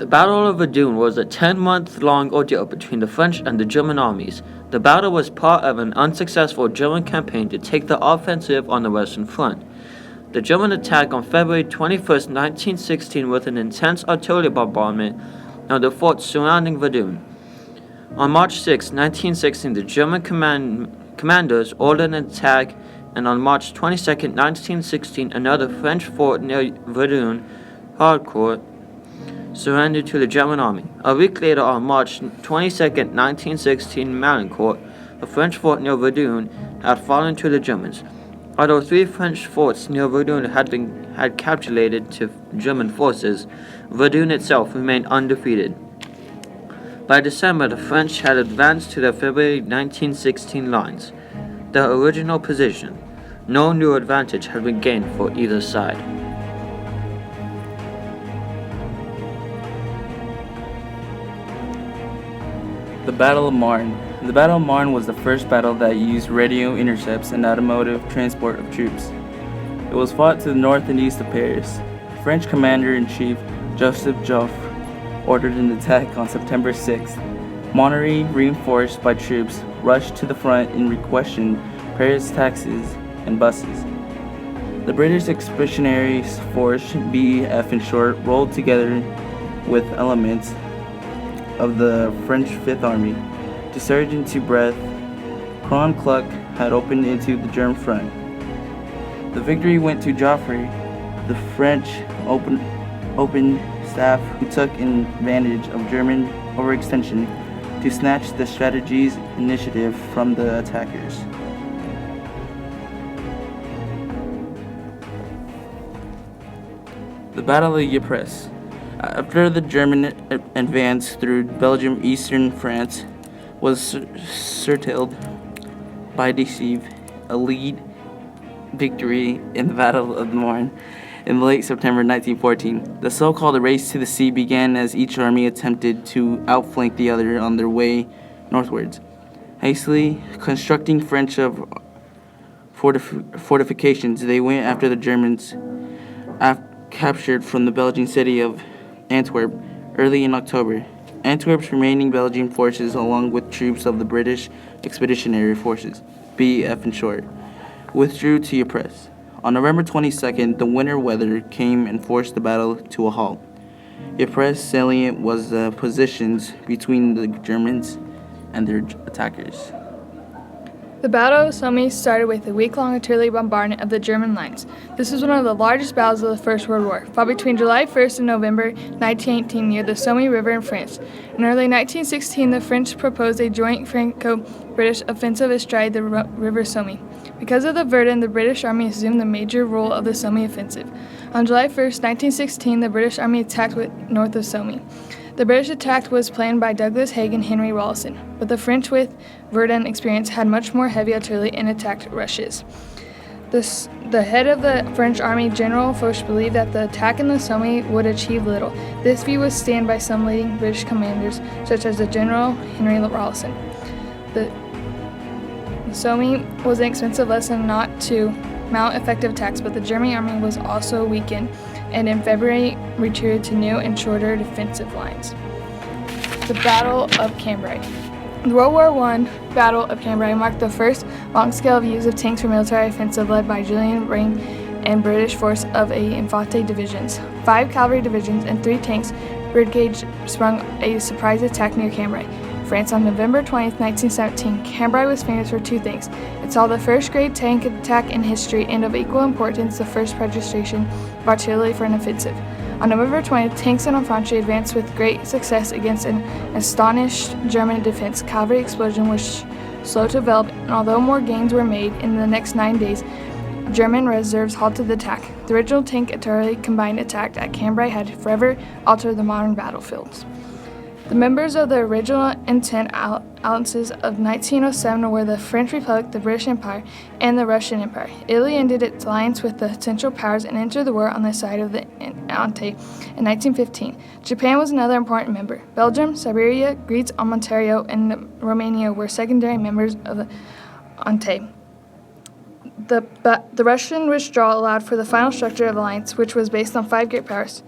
The Battle of Verdun was a 10-month-long ordeal between the French and the German armies. The battle was part of an unsuccessful German campaign to take the offensive on the Western Front. The German attack on February 21, 1916 with an intense artillery bombardment of the forts surrounding Verdun. On March 6, 1916, the German commanders ordered an attack, and on March 22, 1916, another French fort near Verdun, Harcourt, surrendered to the German army. A week later, on March 22, 1916, Malincourt, a French fort near Verdun, had fallen to the Germans. Although 3 French forts near Verdun had capitulated to German forces, Verdun itself remained undefeated. By December, the French had advanced to their February 1916 lines, their original position. No new advantage had been gained for either side. The Battle of Marne. The Battle of Marne was the first battle that used radio intercepts and automotive transport of troops. It was fought to the north and east of Paris. French Commander-in-Chief Joseph Joffre ordered an attack on September 6th. Monnery, reinforced by troops, rushed to the front and requisitioned Paris taxis and buses. The British Expeditionary Force, BEF in short, rolled together with elements of the French Fifth Army to surge into Brest. Kronkluk had opened into the German front. The victory went to Joffre. The French open staff who took advantage of German overextension to snatch the strategy's initiative from the attackers. The Battle of Ypres. After the German advance through Belgium, eastern France was curtailed by deceive, a lead victory in the Battle of the Marne in late September 1914. The so-called race to the sea began as each army attempted to outflank the other on their way northwards. Hastily constructing French fortifications, they went after the Germans captured from the Belgian city of Antwerp early in October. Antwerp's remaining Belgian forces, along with troops of the British Expeditionary Forces, BEF in short, withdrew to Ypres. On November 22nd, the winter weather came and forced the battle to a halt. Ypres salient was the positions between the Germans and their attackers. The Battle of Somme started with a week-long artillery bombardment of the German lines. This was one of the largest battles of the First World War, fought between July 1st and November 1918 near the Somme River in France. In early 1916, the French proposed a joint Franco-British offensive astride the River Somme. Because of the Verdun, the British Army assumed the major role of the Somme offensive. On July 1st, 1916, the British Army attacked north of Somme. The British attack was planned by Douglas Haig and Henry Rawlinson, but the French, with Verdun experience, had much more heavy artillery and attacked rushes. The head of the French army, General Foch, believed that the attack in the Somme would achieve little. This view was stand by some leading British commanders, such as the General Henry Rawlinson. The Somme was an expensive lesson not to mount effective attacks, but the German army was also weakened, and in February retreated to new and shorter defensive lines. The Battle of Cambrai. The World War I Battle of Cambrai marked the first long-scale use of tanks for military offensive led by Julian Byng and British force of a Infante divisions. 5 cavalry divisions and 3 tanks brigades sprung a surprise attack near Cambrai, France on November 20, 1917. Cambrai was famous for 2 things. It saw the first great tank attack in history and of equal importance the first registration of artillery for an offensive. On November 20th, tanks and infantry advanced with great success against an astonished German defense. Cavalry explosion was slow to develop, and although more gains were made in the next 9 days, German reserves halted the attack. The original tank artillery combined attack at Cambrai had forever altered the modern battlefields. The members of the original intent alliances of 1907 were the French Republic, the British Empire, and the Russian Empire. Italy ended its alliance with the Central Powers and entered the war on the side of the Entente in 1915. Japan was another important member. Belgium, Siberia, Greece, Ontario, and Romania were secondary members of the Entente. The Russian withdrawal allowed for the final structure of the alliance, which was based on 5 great powers.